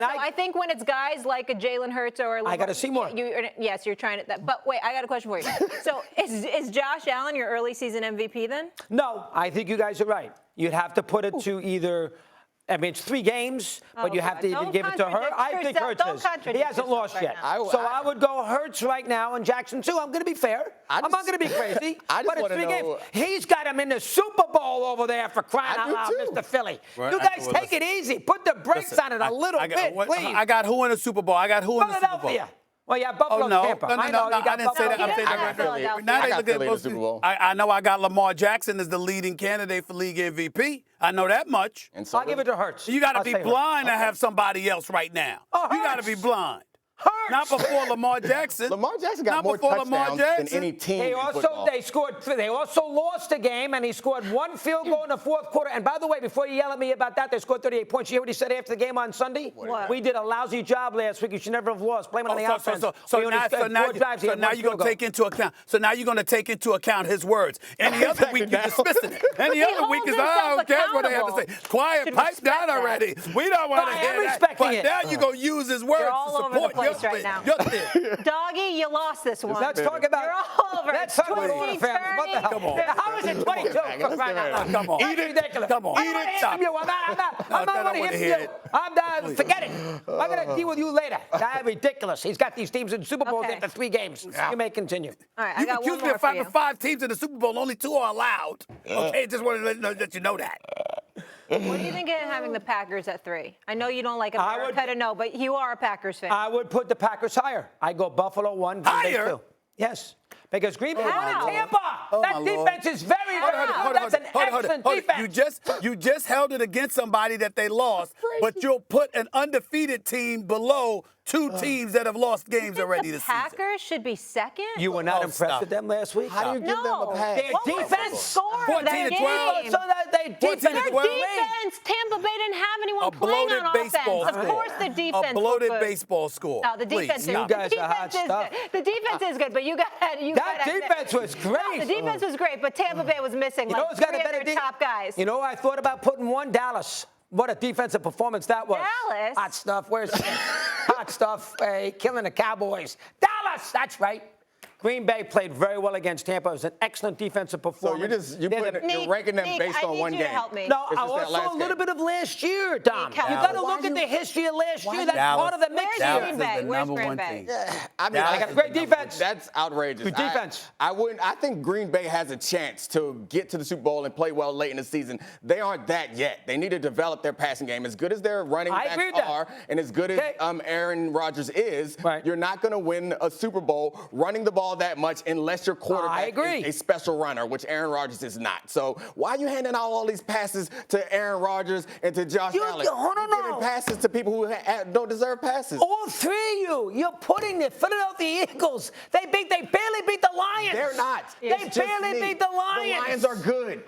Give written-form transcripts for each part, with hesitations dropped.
So I think when it's guys like a Jalen Hurts or I got to see more. Yes, you're trying to. But wait, I got a question for you. So is Josh Allen your early season MVP then? No, I think you guys are right. You'd have to put it to either. I mean, it's 3 games, but you have to either give it to Hurts. I think Hurts is. He hasn't lost yet. So I would go Hurts right now and Jackson too. I'm going to be fair. I'm not going to be crazy. But it's 3 games. He's got him in the Super Bowl over there for crying out loud, Mr. Philly. Right. You guys take it easy. Put the brakes on it a little bit, please. I got who in the Super Bowl? I got who in the Super Bowl? Well, yeah, Buffalo, Tampa. No, I didn't say that. I'm saying I got Philly in the Super Bowl. I know I got Lamar Jackson as the leading candidate for league MVP. I know that much. And so I'll give it to Hurts. You got to be blind to have somebody else right now. You got to be blind. Hurts. Not before Lamar Jackson. Lamar Jackson got more touchdowns than any team in football. They also lost a game, and he scored 1 field goal in the 4th quarter. And by the way, before you yell at me about that, they scored 38 points. You hear what he said after the game on Sunday? What? We did a lousy job last week. You should never have lost. Blame it on the offense. So now you're going to take into account. So now you're going to take into account his words. Any other week you're dismissing it. Any other week is I don't care what they have to say. Quiet, pipe down already. We don't want to hear that. But now you're going to use his words to support your right now. Doggy, you lost this one. Let's talk about. You're all over. Let's talk about family. What the hell? Come on. How is it 22? Come on. Eat it. Ridiculous. Come on. I don't want to hear from you. I'm not going to hear from you. I'm done. Forget it. I'm going to deal with you later. That's ridiculous. He's got these teams in Super Bowls after 3 games. You may continue. All right, I got one more for you. 5 teams in the Super Bowl, only 2 are allowed. Okay, just wanted to let you know that. What do you think of having the Packers at 3? I know you don't like America to know, but you are a Packers fan. I would put the Packers higher. I go Buffalo 1, Green Bay 2. Yes. Because Green Bay won in Tampa. That defense is very good. That's an excellent defense. You just held it against somebody that they lost, but you'll put an undefeated team below 2 teams that have lost games already this season. The Packers should be 2nd? You were not impressed with them last week? How do you give them a pass? Their defense scored 14-12. So that they defense. Their defense, Tampa Bay didn't have anyone playing on offense. Of course the defense A bloated baseball score. No, the defense you guys are hot stuff. The defense is good, but that defense was great. No, the defense was great, but Tampa Bay was missing like 3 of their top guys. You know, I thought about putting 1 Dallas. What a defensive performance that was. Dallas? Hot stuff. Where's hot stuff? Killing the Cowboys. Dallas, that's right. Green Bay played very well against Tampa. It was an excellent defensive performance. So you're ranking them based on 1 game. Help me. No, also a little bit of last year, Dom. You got to look at the history of last year. That's part of the mix. Where's Green Bay? Where's Green Bay? I mean, I got a great defense. That's outrageous. Good defense. I think Green Bay has a chance to get to the Super Bowl and play well late in the season. They aren't that yet. They need to develop their passing game. As good as their running backs are, and as good as Aaron Rodgers is, you're not going to win a Super Bowl running the ball that much unless your quarterback is a special runner, which Aaron Rodgers is not. So why are you handing out all these passes to Aaron Rodgers and to Josh Allen? You're giving passes to people who don't deserve passes. All 3 of you're putting the Philadelphia Eagles. They barely beat the Lions. They're not. They barely beat the Lions. The Lions are good.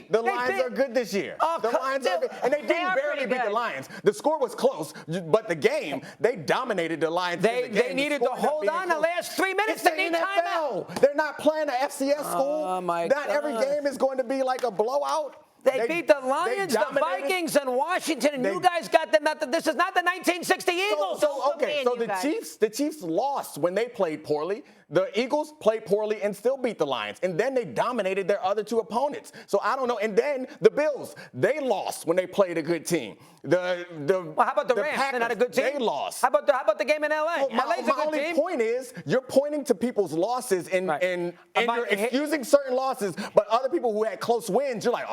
The Lions are good this year. The Lions are good. And they didn't barely beat the Lions. The score was close, but the game, they dominated the Lions. They needed to hold on the last 3 minutes. They need timeout. They're not playing an FCS school. Oh, my God. Not every game is going to be like a blowout. They beat the Lions, the Vikings, and Washington, and you guys got them. This is not the 1960 Eagles. So the Chiefs lost when they played poorly. The Eagles played poorly and still beat the Lions. And then they dominated their other 2 opponents. So I don't know. And then the Bills, they lost when they played a good team. Well, how about the Rams? Packers, they're not a good team. They lost. How about the game in L.A.? Well, my only point is you're pointing to people's losses and you're excusing certain losses, but other people who had close wins, you're like,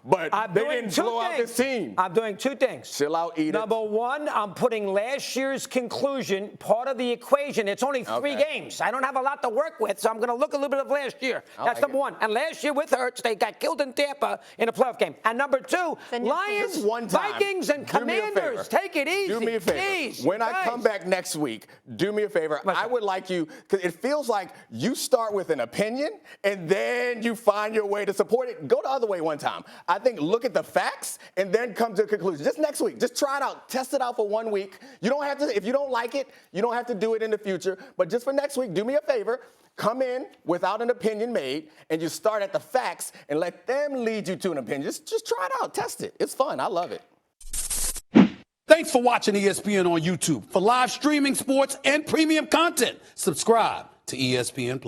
but they didn't blow out this team. I'm doing 2 things. Chill out, eat it. Number 1, I'm putting last year's conclusion part of the equation. It's only 3 games. I don't have a lot to work with, so I'm going to look a little bit of last year. That's number 1. And last year with Hurts, they got killed in Tampa in a playoff game. And number 2, Lions, Vikings, and Commanders. Take it easy. Do me a favor. Jeez, when I come back next week, do me a favor. I would like you, because it feels like you start with an opinion and then you find your way to support it. Go the other way one time. I think look at the facts and then come to a conclusion. Just next week, just try it out. Test it out for 1 week. You don't have to, if you don't like it, you don't have to do it in the future. But just for next week, do me a favor. Come in without an opinion made, and you start at the facts and let them lead you to an opinion. Just try it out. Test it. It's fun. I love it. Thanks for watching ESPN on YouTube. For live streaming sports and premium content, subscribe to ESPN+.